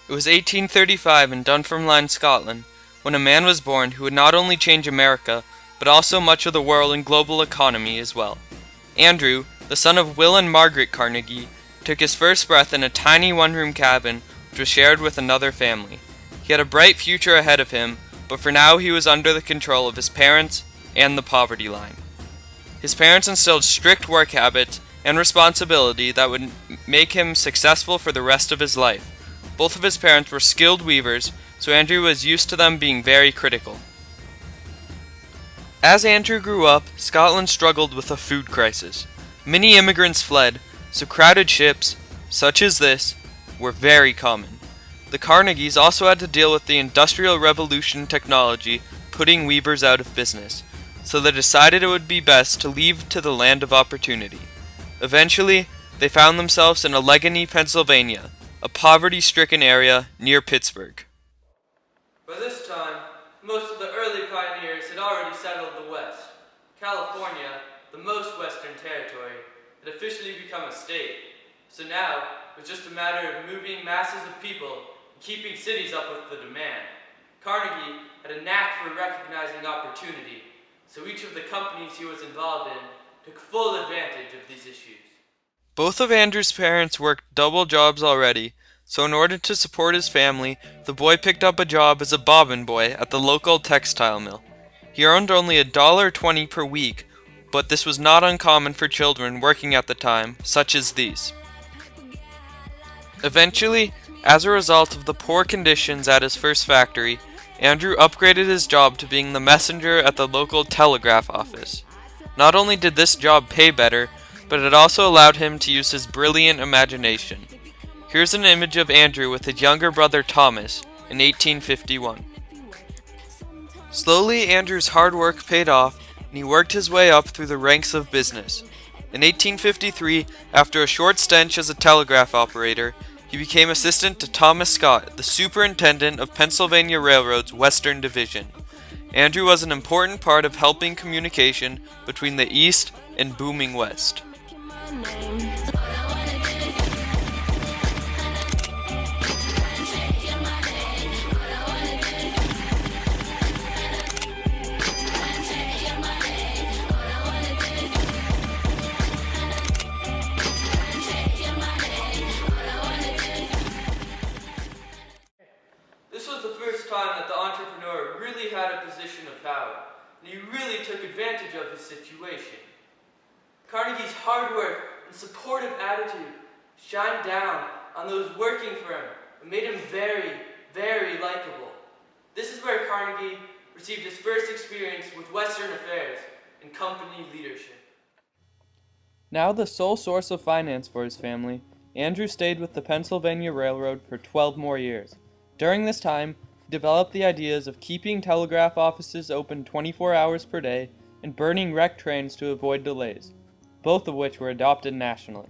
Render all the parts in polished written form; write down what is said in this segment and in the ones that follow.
It was 1835 in Dunfermline, Scotland, when a man was born who would not only change America, but also much of the world and global economy as well. Andrew, the son of Will and Margaret Carnegie, took his first breath in a tiny one-room cabin which was shared with another family. He had a bright future ahead of him, but for now he was under the control of his parents and the poverty line. His parents instilled strict work habits and responsibility that would make him successful for the rest of his life. Both of his parents were skilled weavers, so Andrew was used to them being very critical. As Andrew grew up, Scotland struggled with a food crisis. Many immigrants fled, so crowded ships, such as this, were very common. The Carnegies also had to deal with the Industrial Revolution technology putting weavers out of business, so they decided it would be best to leave to the land of opportunity. Eventually, they found themselves in Allegheny, Pennsylvania, a poverty-stricken area near Pittsburgh. By this time, most of the early pioneers had already settled the West. California, the most western territory, had officially become a state. So now, it was just a matter of moving masses of people and keeping cities up with the demand. Carnegie had a knack for recognizing opportunity, so each of the companies he was involved in took full advantage of these issues. Both of Andrew's parents worked double jobs already, so in order to support his family, the boy picked up a job as a bobbin boy at the local textile mill. He earned only $1.20 per week, but this was not uncommon for children working at the time, such as these. Eventually, as a result of the poor conditions at his first factory, Andrew upgraded his job to being the messenger at the local telegraph office. Not only did this job pay better, but it also allowed him to use his brilliant imagination. Here's an image of Andrew with his younger brother Thomas in 1851. Slowly, Andrew's hard work paid off, and he worked his way up through the ranks of business. In 1853, after a short stint as a telegraph operator, he became assistant to Thomas Scott, the superintendent of Pennsylvania Railroad's Western Division. Andrew was an important part of helping communication between the East and booming West. This was the first time that the entrepreneur really had a position of power, and he really took advantage of his situation. Carnegie's hard work and supportive attitude shined down on those working for him and made him very, very likable. This is where Carnegie received his first experience with Western affairs and company leadership. Now the sole source of finance for his family, Andrew stayed with the Pennsylvania Railroad for 12 more years. During this time, he developed the ideas of keeping telegraph offices open 24 hours per day and burning wrecked trains to avoid delays, both of which were adopted nationally.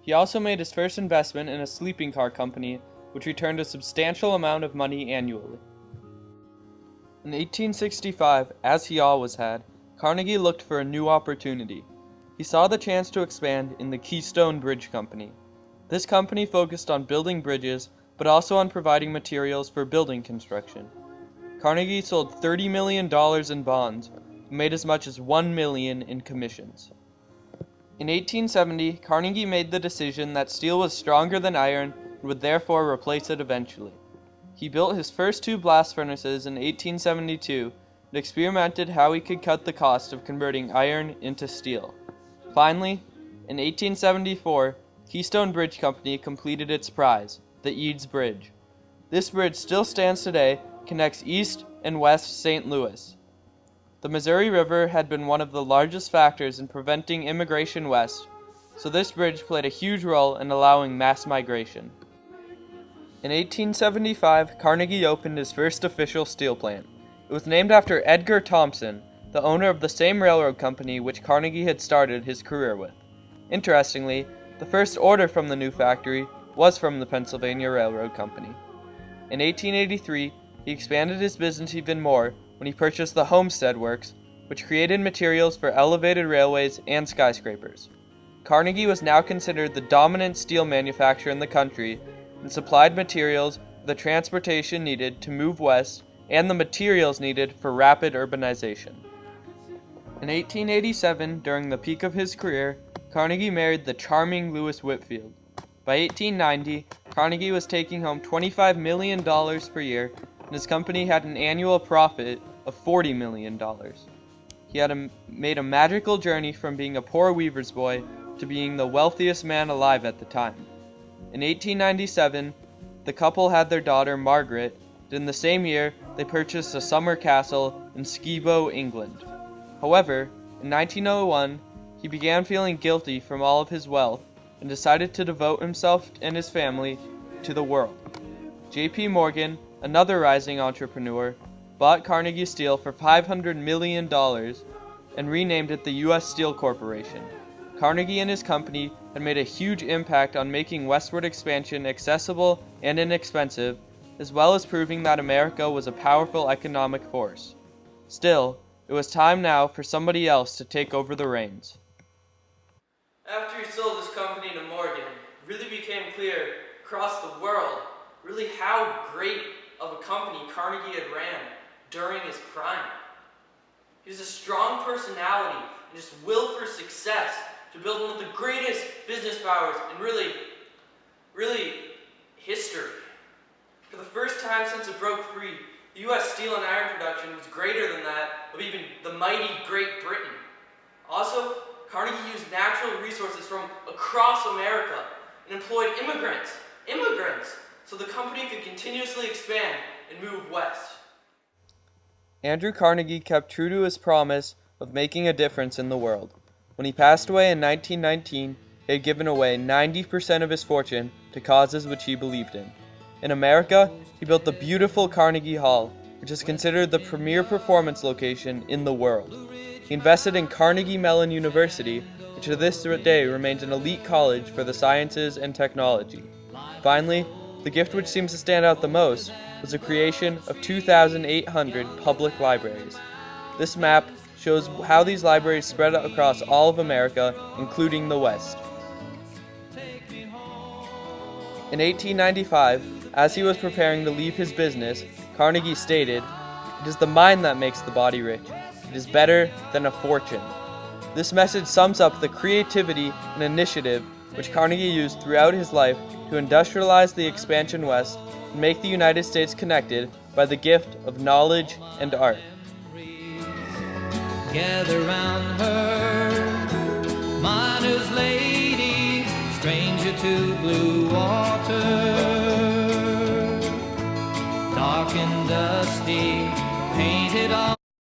He also made his first investment in a sleeping car company, which returned a substantial amount of money annually. In 1865, as he always had, Carnegie looked for a new opportunity. He saw the chance to expand in the Keystone Bridge Company. This company focused on building bridges, but also on providing materials for building construction. Carnegie sold $30 million in bonds, and made as much as $1 million in commissions. In 1870, Carnegie made the decision that steel was stronger than iron and would therefore replace it eventually. He built his first 2 blast furnaces in 1872 and experimented how he could cut the cost of converting iron into steel. Finally, in 1874, Keystone Bridge Company completed its prize, the Eads Bridge. This bridge still stands today, connects East and West St. Louis. The Missouri River had been one of the largest factors in preventing immigration west, so this bridge played a huge role in allowing mass migration. In 1875, Carnegie opened his first official steel plant. It was named after Edgar Thomson, the owner of the same railroad company which Carnegie had started his career with. Interestingly, the first order from the new factory was from the Pennsylvania Railroad Company. In 1883, he expanded his business even more when he purchased the Homestead Works, which created materials for elevated railways and skyscrapers. Carnegie was now considered the dominant steel manufacturer in the country and supplied materials the transportation needed to move west and the materials needed for rapid urbanization. In 1887, during the peak of his career, Carnegie married the charming Louis Whitfield. By 1890, Carnegie was taking home $25 million per year, and his company had an annual profit of $40 million. He had made a magical journey from being a poor weaver's boy to being the wealthiest man alive at the time. In 1897, the couple had their daughter Margaret, and in the same year, they purchased a summer castle in Skibo, England. However, in 1901, he began feeling guilty from all of his wealth and decided to devote himself and his family to the world. J.P. Morgan, another rising entrepreneur, bought Carnegie Steel for $500 million and renamed it the U.S. Steel Corporation. Carnegie and his company had made a huge impact on making westward expansion accessible and inexpensive, as well as proving that America was a powerful economic force. Still, it was time now for somebody else to take over the reins. After he sold his company to Morgan, it really became clear across the world really how great of a company Carnegie had ran during his prime. He was a strong personality and just will for success to build one of the greatest business powers in really history. For the first time since it broke free, the U.S. steel and iron production was greater than that of even the mighty Great Britain. Also, Carnegie used natural resources from across America and employed immigrants, so the company could continuously expand and move west. Andrew Carnegie kept true to his promise of making a difference in the world. When he passed away in 1919, he had given away 90% of his fortune to causes which he believed in. In America, he built the beautiful Carnegie Hall, which is considered the premier performance location in the world. He invested in Carnegie Mellon University, which to this day remains an elite college for the sciences and technology. Finally, the gift which seems to stand out the most was the creation of 2,800 public libraries. This map shows how these libraries spread across all of America, including the West. In 1895, as he was preparing to leave his business, Carnegie stated, "It is the mind that makes the body rich. It is better than a fortune." This message sums up the creativity and initiative which Carnegie used throughout his life to industrialize the expansion west and make the United States connected by the gift of knowledge and art. Gather round her, miner's lady, stranger to blue water, dark and dusty, painted on